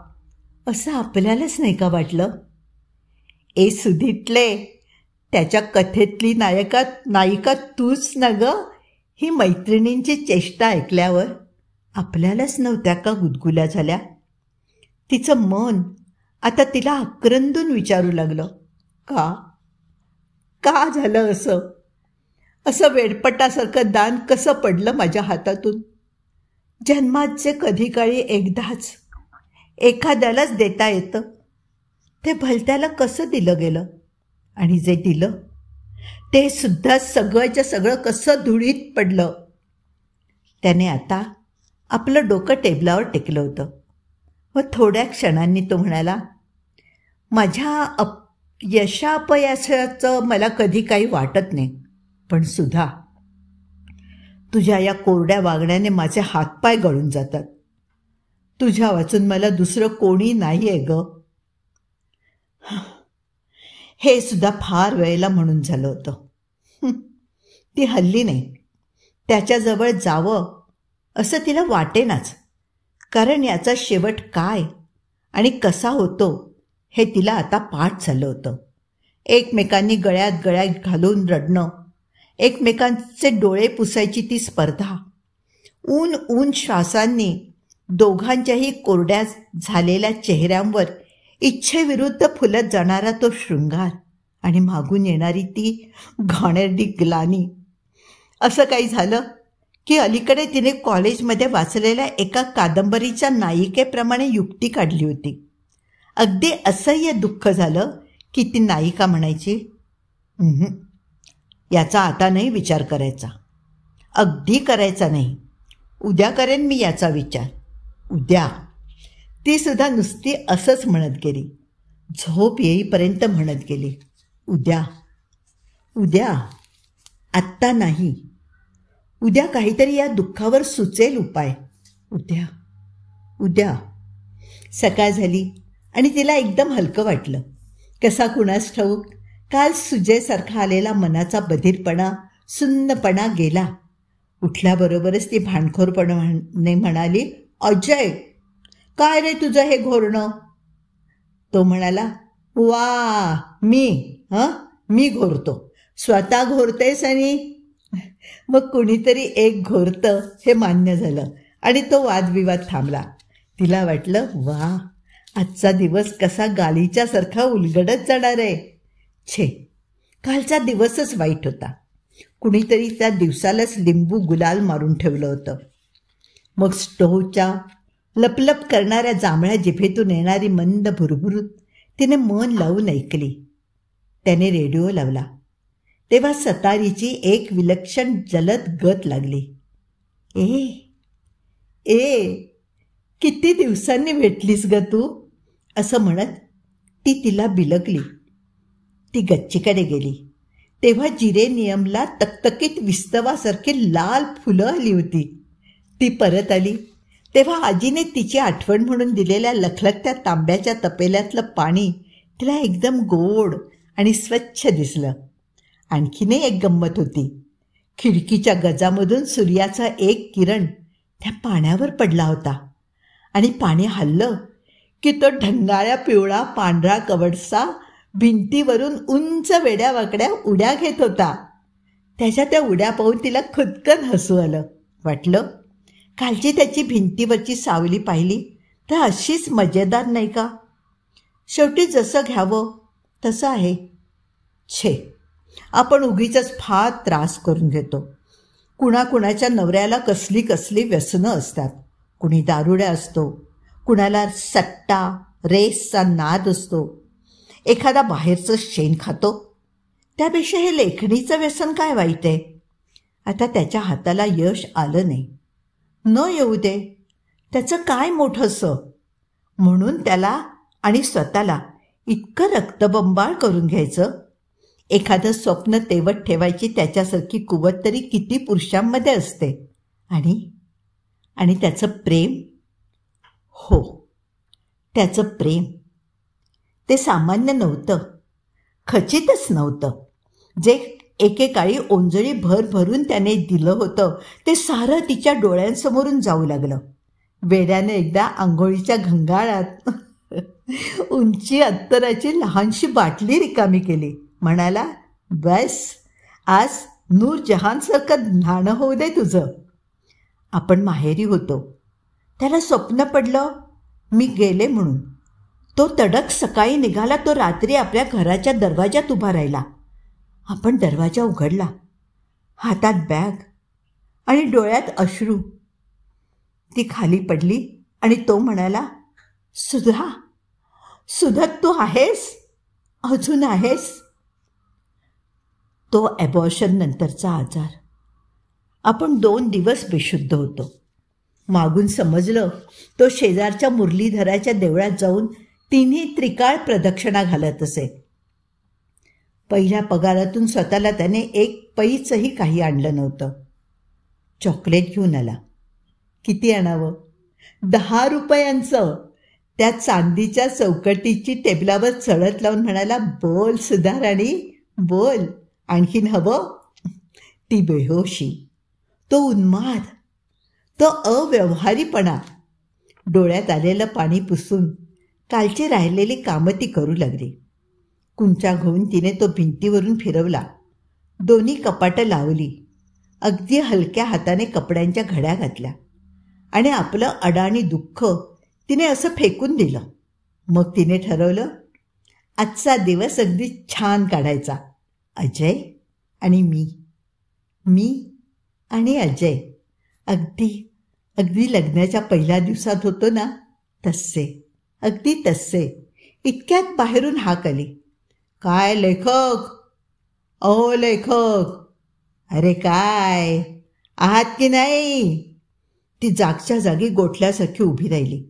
असं आपल्यालाच नाही का वाटलं. सुधीतले, त्याच्या कथेतली नायिका तूच न ग. ही मैत्रिणींची चेष्टा ऐकल्यावर आपल्यालाच नव्हत्या का गुदगुल्या झाल्या. तिचं मन आता तिला आक्रंदून विचारू लागलं, का झालं असं वेडपटासारखं दान कसं पडलं माझ्या हातातून. जन्मात जे कधी काळी एकदाच एखाद्यालाच देता येतं ते भलत्याला कसं दिलं गेलं, आणि जे दिलं ते सुद्धा सगळंच्या सगळं कसं धुळीत पडलं. त्याने आता आपलं डोकं टेबलावर टेकलं होतं व थोड्या क्षणांनी तो म्हणाला, माझ्या यशापयशाचं मला कधी काही वाटत नाही, पण सुद्धा तुझ्या या कोरड्या वागण्याने माझे हातपाय गळून जातात. तुझ्या वाचून मला दुसरं कोणी नाही आहे ग. हे सुद्धा फार वेळेला म्हणून झालं होतं. ती हल्ली नाही. त्याच्याजवळ जावं असं तिला वाटेनाच, कारण याचा शेवट काय आणि कसा होतो हे तिला आता पाठ झालं होतं. एकमेकांनी गळ्यात घालून रडणं, एकमेकांचे डोळे पुसायची ती स्पर्धा, ऊन श्वासांनी दोघांच्याही कोरड्या झालेल्या चेहऱ्यांवर इच्छेविरुद्ध फुलत जाणारा तो शृंगार आणि मागून येणारी ती घाणेरडी ग्लानी. असं काही झालं की अलीकडे तिने कॉलेजमध्ये वाचलेल्या एका कादंबरीच्या नायिकेप्रमाणे युक्ती काढली होती. अगदी असह्य दुःख झालं की ती नायिका म्हणायची, याचा आता नाही विचार करायचा, अगदी करायचा नाही. उद्या करेन मी याचा विचार, उद्या. ती सुद्धा नुसती असंच म्हणत गेली. झोप येईपर्यंत म्हणत गेली, उद्या, उद्या, आत्ता नाही. उद्या काहीतरी या दुःखावर सुचेल उपाय. उद्या, उद्या. सकाळ झाली आणि तिला एकदम हलकं वाटलं. कसा कुणास ठाऊक, काल सुजयसारखा आलेला मनाचा बधीरपणा, सुन्नपणा गेला. उठल्याबरोबरच ती भांडखोरपणाने म्हणाली, अजय, काय रे तुझं हे घोरणं? तो म्हणाला, वा, मी घोरतो. स्वतः घोरतेस आणि मग कुणीतरी एक घोरतं हे मान्य झालं आणि तो वादविवाद थांबला. तिला वाटलं, वा, आजचा दिवस कसा गालीच्यासारखा उलगडत जाणार आहे. छे, कालचा दिवसच वाईट होता. कुणीतरी त्या दिवसालाच लिंबू गुलाल मारून ठेवलं होतं. मग स्टोव्हच्या लपलप करणाऱ्या जांभळ्या जिभेतून येणारी मंद भुरभुरूत तिने मन लावून ऐकली. त्याने रेडिओ लावला तेव्हा सतारीची एक विलक्षण जलद गत लागली. ए, किती दिवसांनी भेटलीस ग तू, असं म्हणत ती तिला बिलगली. ती गच्चीकडे गेली तेव्हा जिरेनियमला तकतकीत विस्तवासारखी लाल फुलं आली होती. ती परत आली तेव्हा आजीने तिची आठवण म्हणून दिलेल्या लखलखत्या तांब्याच्या तपेल्यातलं पाणी तिला एकदम गोड आणि स्वच्छ दिसलं. आणखीनही एक गंमत होती. खिडकीच्या गजामधून सूर्याचा एक किरण त्या पाण्यावर पडला होता आणि पाणी हललं की तो ढंगाळ्या पिवळा पांढरा कवडसा भिंतीवरून उंच वेड्या वाकड्या उड्या घेत होता. त्याच्या त्या उड्या पाहून तिला खुदकन हसू आलं. वाटलं, कालची त्याची भिंतीवरची सावली पाहिली तर अशीच मजेदार नाही का? शेवटी जसं घ्यावं तसं आहे. छे, आपण उगीचच फार त्रास करून घेतो. कुणाकुणाच्या नवऱ्याला कसली कसली व्यसनं असतात. कुणी दारुड्या असतो, कुणाला सट्टा रेसचा नाद असतो, एखादा बाहेरचं शेण खातो. त्यापेक्षा हे लेखणीचं व्यसन काय वाईट आहे? आता त्याच्या हाताला यश आलं नाही, न येऊ दे, त्याचं काय मोठंसं. म्हणून त्याला आणि स्वतःला इतकं रक्तबंबाळ करून घ्यायचं. एखादं स्वप्न तेवत ठेवायची त्याच्यासारखी कुवत तरी किती पुरुषांमध्ये असते. आणि त्याचं प्रेम, हो, त्याचं प्रेम, ते सामान्य नव्हतं, खचितच नव्हतं. जे एकेकाळी ओंजळी भरून त्याने दिलं होतं ते सारं तिच्या डोळ्यांसमोरून जाऊ लागलं. वेड्याने एकदा आंघोळीच्या घंगाळात उंची अत्तराची लहानशी बाटली रिकामी केली. म्हणाला, बस, आज नूरजहानसारखं न्हाणं होऊ दे तुझं. आपण माहेरी होतो. त्याला स्वप्न पडलं मी गेले म्हणून. तो तडक सकाळी निघाला. तो रात्री आपल्या घराच्या दरवाजात उभा राहिला. आपण दरवाजा उघडला. हातात बॅग आणि डोळ्यात अश्रू. ती खाली पडली आणि तो म्हणाला, सुधा, तू आहेस, अजून आहेस. तो ॲबॉर्शन नंतरचा आजार. आपण 2 दिवस बेशुद्ध होतो. मागून समजलं तो शेजारच्या मुरलीधराच्या देवळात जाऊन 3 त्रिकाळ प्रदक्षिणा घालत असे. पहिल्या पगारातून स्वतःला त्याने 1 पैसही काही आणलं नव्हतं. चॉकलेट घेऊन आला. किती आणावं? 10 रुपयांचं. त्या चांदीच्या चौकटीची टेबलावर चढत लावून म्हणाला, बोल सुधाराणी, बोल, आणखीन हवं? ती बेहोशी, तो उन्माद, तो अव्यवहारीपणा. डोळ्यात आलेलं पाणी पुसून कालची राहिलेली कामं ती करू लागली. कुंचा घेऊन तिने तो भिंतीवरून फिरवला. 2 कपाटं लावली. अगदी हलक्या हाताने कपड्यांच्या घड्या घातल्या आणि आपलं अडाणी दुःख तिने असं फेकून दिलं. मग तिने ठरवलं, आजचा दिवस अगदी छान काढायचा. अजय आणि मी आणि अजय अगदी लग्नाच्या पहिल्या दिवसात होतो ना, तसे, अगदी तसे. इतक्यात बाहेरून हाक आली, काय लेखक? अहो लेखक, अरे काय आहात की नाही? ती जागच्या जागी गोठल्यासारखी उभी राहिली.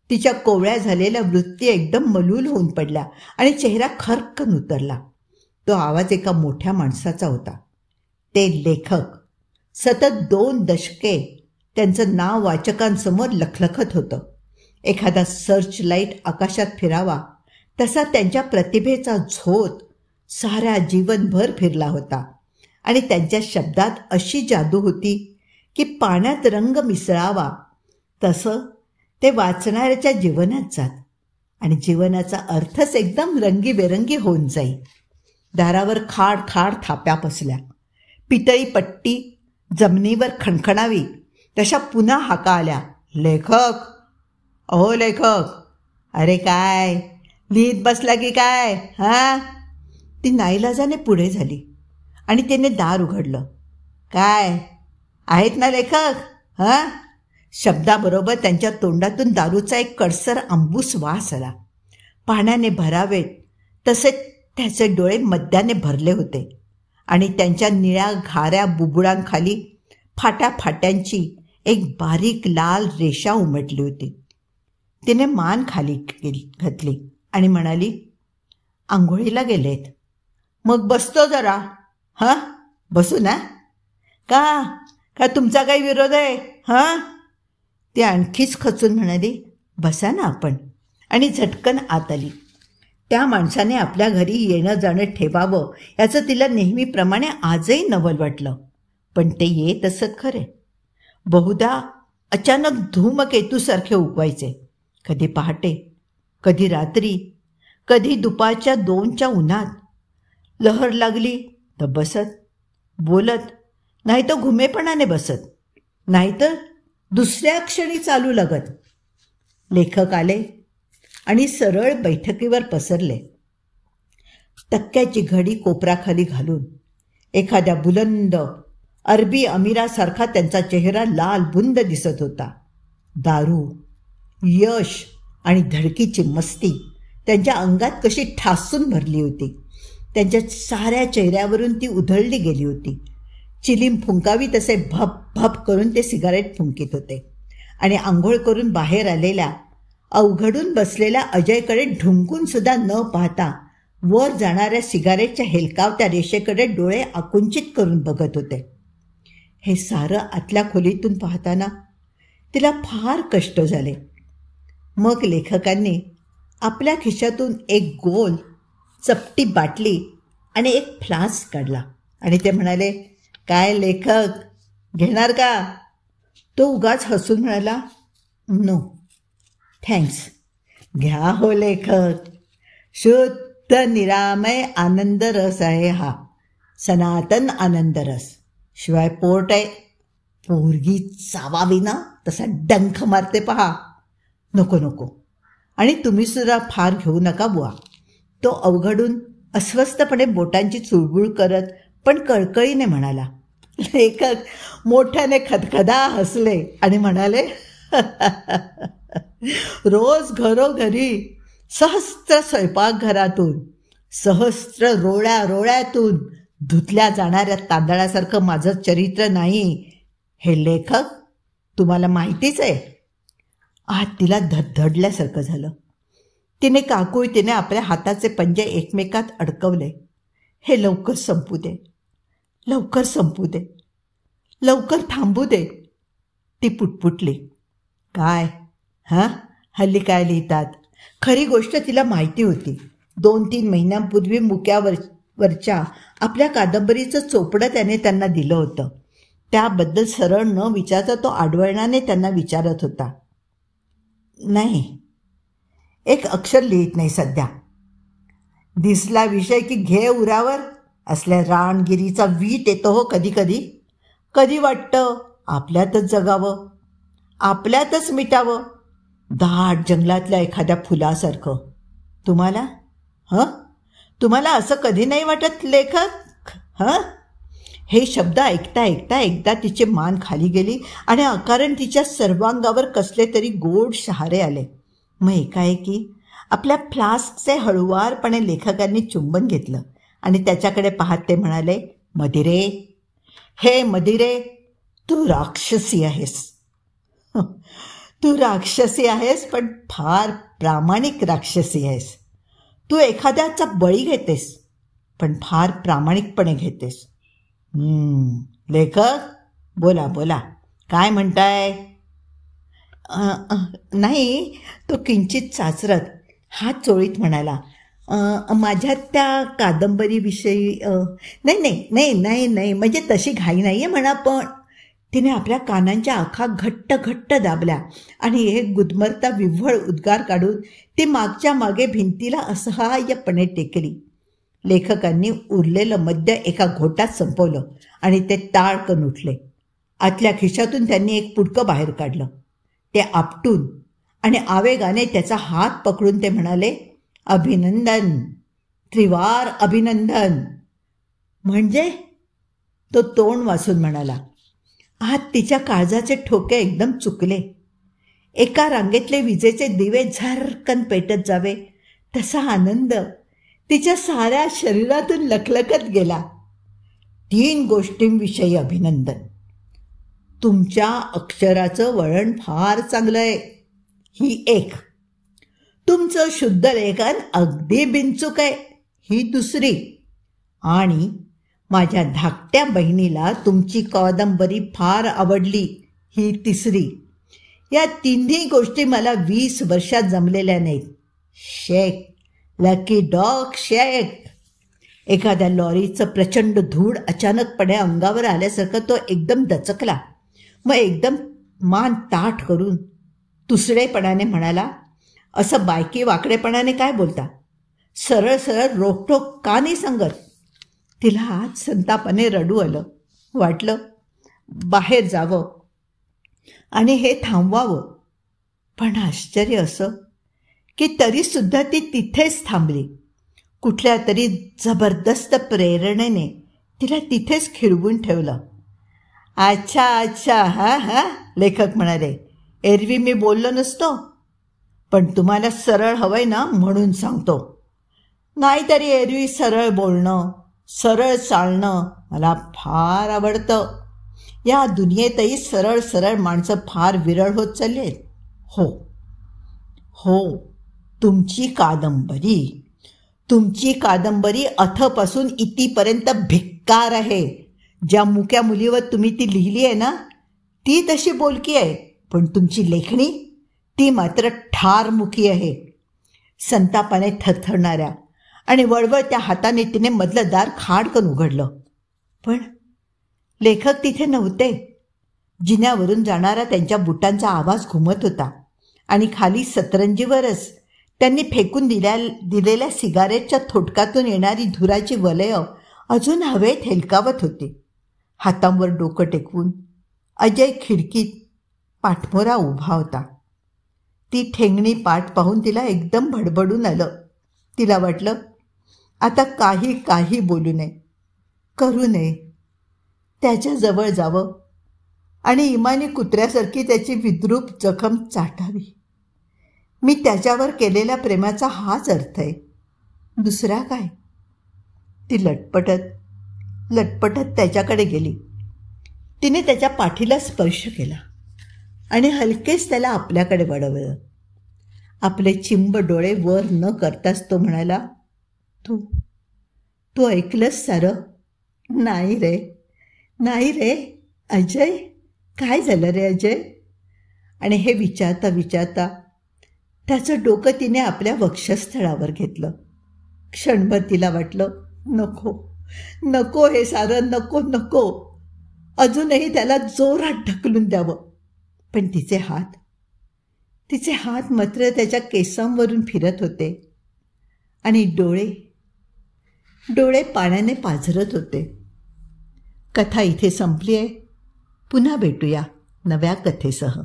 तिच्या कोवळ्या झालेल्या वृत्ती एकदम मलूल होऊन पडल्या आणि चेहरा खरकन उतरला. तो आवाज एका मोठ्या माणसाचा होता. ते लेखक. सतत 2 दशके त्यांचं नाव वाचकांसमोर लखलखत होतं. एखादा सर्च लाईट आकाशात फिरावा तसा त्यांच्या प्रतिभेचा झोत साऱ्या जीवनभर फिरला होता. आणि त्यांच्या शब्दात अशी जादू होती की पाण्यात रंग मिसळावा तसं ते वाचणाऱ्याच्या जीवनात जात आणि जीवनाचा अर्थच एकदम रंगीबेरंगी होऊन जाई. दारावर खाड खाड थाप्या बसल्या. पितळी पट्टी जमिनीवर खणखणावी तशा पुन्हा हाका आल्या. लेखक, अहो लेखक, अरे काय लिहित बसला की काय? हां. ती नाईलाजाने पुढे झाली आणि तिने दार उघडलं. काय आहेत ना लेखक? हां. शब्दाबरोबर त्यांच्या तोंडातून दारूचा एक कडसर आंबूस वास आला. पाण्याने भरावेत तसे त्याचे डोळे मद्याने भरले होते आणि त्यांच्या निळ्या घाऱ्या बुबुळांखाली फाट्याफाट्यांची एक बारीक लाल रेषा उमटली होती. तिने मान खाली घातली आणि म्हणाली, आंघोळीला गेलेत. मग बसतो जरा. हां, बसू ना? का तुमचा काही विरोध आहे? हां. ती आणखीच खचून म्हणाली, बसा ना आपण. आणि झटकन आत आली. त्या माणसाने आपल्या घरी येणं जाणं ठेवावं याचं तिला नेहमीप्रमाणे आजही नवल वाटलं. पण ते येत असत खरे. बहुधा अचानक धूमकेतूसारखे उगवायचे. कधी पहाटे, कधी रात्री, कधी दुपारच्या 2च्या उन्हात. लहर लागली तर बसत, बोलत, नाही तर घुमेपणाने बसत, नाहीतर दुसऱ्या क्षणी चालू लागत. लेखक आले आणि सरळ बैठकीवर पसरले. टक्क्याची घडी कोपराखाली घालून एखाद्या बुलंद अरबी अमीरासारखा त्यांचा चेहरा लाल बुंद दिसत होता. दारू, यश आणि धडकीची मस्ती त्यांच्या अंगात कशी ठासून भरली होती. त्यांच्या साऱ्या चेहऱ्यावरून ती उधळली गेली होती. चिलीम फुंकावी तसे भप भप करून ते सिगारेट फुंकीत होते आणि आंघोळ करून बाहेर आलेल्या अवघडून बसलेल्या अजयकडे ढुंकून सुद्धा न पाहता वर जाणाऱ्या सिगारेटच्या हेलकावत्या रेषेकडे डोळे आकुंचित करून बघत होते. हे सारं आतल्या खोलीतून पाहताना तिला फार कष्ट झाले. मग लेखकांनी आपल्या खिशातून एक गोल चपटी बाटली आणि एक फ्लास्क काढला आणि ते म्हणाले, काय लेखक, घेणार का? तो उगाच हसून म्हणाला, नो थँक्स. घ्या हो लेखक. शुद्ध निरामय आनंद रस आहे हा, सनातन आनंद रस. शिवाय पोट आहे. पोरगी चावावी ना तसा डंख मारते पहा. नको नको. आणि तुम्ही सुद्धा फार घेऊ नका बुवा. तो अवघडून अस्वस्थपणे बोटांची चुळबुळ करत पण कळकळीने म्हणाला. लेखक मोठ्याने खदखदा हसले आणि म्हणाले, रोज घरोघरी सहस्त्र स्वयंपाकघरातून, सहस्त्र रोळ्या रोळ्यातून धुतल्या जाणाऱ्या तांदळासारखं माझं चरित्र नाही हे लेखक, तुम्हाला माहितीच आहे. आत तिला धडधडल्यासारखं झालं. तिने काकुळतीने आपल्या हाताचे पंजे एकमेकात अडकवले. हे लवकर संपू दे, लवकर संपू दे, लवकर थांबू दे. ती पुटपुटली. काय? हां, हल्ली काय लिहितात? खरी गोष्ट तिला माहिती होती. 2-3 महिन्यांपूर्वी मुक्यावरच्या आपल्या कादंबरीचं चोपडं त्याने त्यांना दिलं होतं. त्याबद्दल सरळ न विचारता तो आडवळणाने त्यांना विचारत होता. नाही, एक अक्षर लिहित नाही सध्या. दिसला विषय की घे उरावर. असल्या रानगिरीचा वीट येतो हो कधी कधी. कधी वाटतं आपल्यातच जगावं, आपल्यातच मिटावं, दाट जंगलातल्या एखाद्या फुलासारखं. तुम्हाला तुम्हाला असं कधी नाही वाटत लेखक? हे शब्द ऐकता ऐकता एकदा तिचे मान खाली गेली आणि अकारण तिच्या सर्वांगावर कसले तरी गोड शहारे आले. मग एकाएकी आपल्या फ्लास्कचे हळुवारपणे लेखकांनी चुंबन घेतलं आणि त्याच्याकडे पाहत ते म्हणाले, मदिरे, हे मदिरे, तू राक्षसी आहेस. तू राक्षसी आहेस, पण फार प्रामाणिक राक्षसी आहेस. तू एखाद्याचा बळी घेतेस, पण फार प्रामाणिकपणे घेतेस. लेखक, बोला बोला, काय म्हणताय? नाही, तो किंचित चाचरत हात चोळीत म्हणाला, माझ्या त्या कादंबरीविषयी नाही नाही नाही नाही नाही म्हणजे तशी घाई नाही आहे म्हणा. पण तिने आपल्या कानांच्या आखा घट्ट घट्ट दाबल्या आणि एक गुदमरता विव्हळ उद्गार काढून ती मागच्या मागे भिंतीला असहाय्यपणे टेकली. लेखकांनी उरलेलं मद्य एका घोटात संपवलं आणि ते ताडकन उठले. आतल्या खिशातून त्यांनी एक पुडकं बाहेर काढलं. ते आपटून आणि आवेगाने त्याचा हात पकडून ते म्हणाले, अभिनंदन, त्रिवार अभिनंदन. म्हणजे? तो तोंड वासून म्हणाला. आत तिच्या काळजाचे ठोके एकदम चुकले. एका रांगेतले विजेचे दिवे झरकन पेटत जावे तसा आनंद तिच्या साऱ्या शरीरातून लखलखत गेला. 3 गोष्टींविषयी अभिनंदन. तुमच्या अक्षराचं वळण फार चांगलं आहे, ही एक. तुमचं शुद्ध लेखन अगदी बिनचूक आहे, ही दुसरी. आणि माझ्या धाकट्या बहिणीला तुमची कादंबरी फार आवडली, ही तिसरी. या 3ही गोष्टी मला 20 वर्षात जमलेल्या नाहीत. शेक, लकी डॉग शेक. एखाद्या लॉरीचं प्रचंड धूळ अचानकपणे अंगावर आल्यासारखं तो एकदम दचकला. मग एकदम मान ताठ करून तुसडेपणाने म्हणाला, असं बायकी वाकडेपणाने काय बोलता? सरळ सरळ रोकटोक का नाही सांगत? तिला आज संतापाने रडू आलं. वाटलं बाहेर जावं आणि हे थांबवावं. पण आश्चर्य असं की तरीसुद्धा ती तिथेच थांबली. कुठल्या तरी जबरदस्त प्रेरणेने तिला तिथेच खिळवून ठेवलं. अच्छा अच्छा, हां हां, लेखक म्हणाले, एरवी मी बोललो नसतो, पण तुम्हाला सरळ हवंय ना म्हणून सांगतो. नाहीतरी एरवी सरळ बोलणं, सरळ चालणं मला फार आवडतं. या दुनियेतही सरळ सरळ माणसं फार विरळ होत चालली आहेत. हो हो, तुमची कादंबरी अथपासून इतीपर्यंत भिक्कार आहे. ज्या मुक्या मुलीवर तुम्ही ती लिहिली आहे ना, ती तशी बोलकी आहे, पण तुमची लेखणी ती मात्र ठार मुखी आहे. संतापाने थरथरणाऱ्या आणि वळवळत्या हाताने तिने मधलं दार खाडकन उघडलं. पण लेखक तिथे नव्हते. जिन्यावरून जाणारा त्यांच्या बुटांचा आवाज घुमत होता आणि खाली सतरंजीवरच त्यांनी फेकून दिलेल्या सिगारेटच्या थोटकातून येणारी धुराची वलयं अजून हवेत हेलकावत होती. हातांवर डोकं टेकवून अजय खिडकीत पाठमोरा उभा होता. ती ठेंगणी पाठ पाहून तिला एकदम भडबडून आलं. तिला वाटलं आता काही बोलू नये, करू नये. त्याच्याजवळ जावं आणि इमानी कुत्र्यासारखी त्याची विद्रूप जखम चाटावी. मी त्याच्यावर केलेल्या प्रेमाचा हाच अर्थ आहे, दुसरा काय? ती लटपटत त्याच्याकडे गेली. तिने त्याच्या पाठीला स्पर्श केला आणि हलकेच त्याला आपल्याकडे वळवलं. आपले चिंब डोळे वर न करताच तो म्हणाला, तू ऐकलंस सारं? नाही रे अजय, काय झालं रे अजय? आणि हे विचारता त्याचं डोकं तिने आपल्या वक्षस्थळावर घेतलं. क्षणभर तिला वाटलं, नको हे सारं, नको. अजूनही त्याला जोरात ढकलून द्यावं. पण तिचे हात मात्र त्याच्या केसांवरून फिरत होते आणि डोळे पाण्याने पाझरत होते. कथा इथे संपली आहे. पुन्हा भेटूया नव्या कथेसह.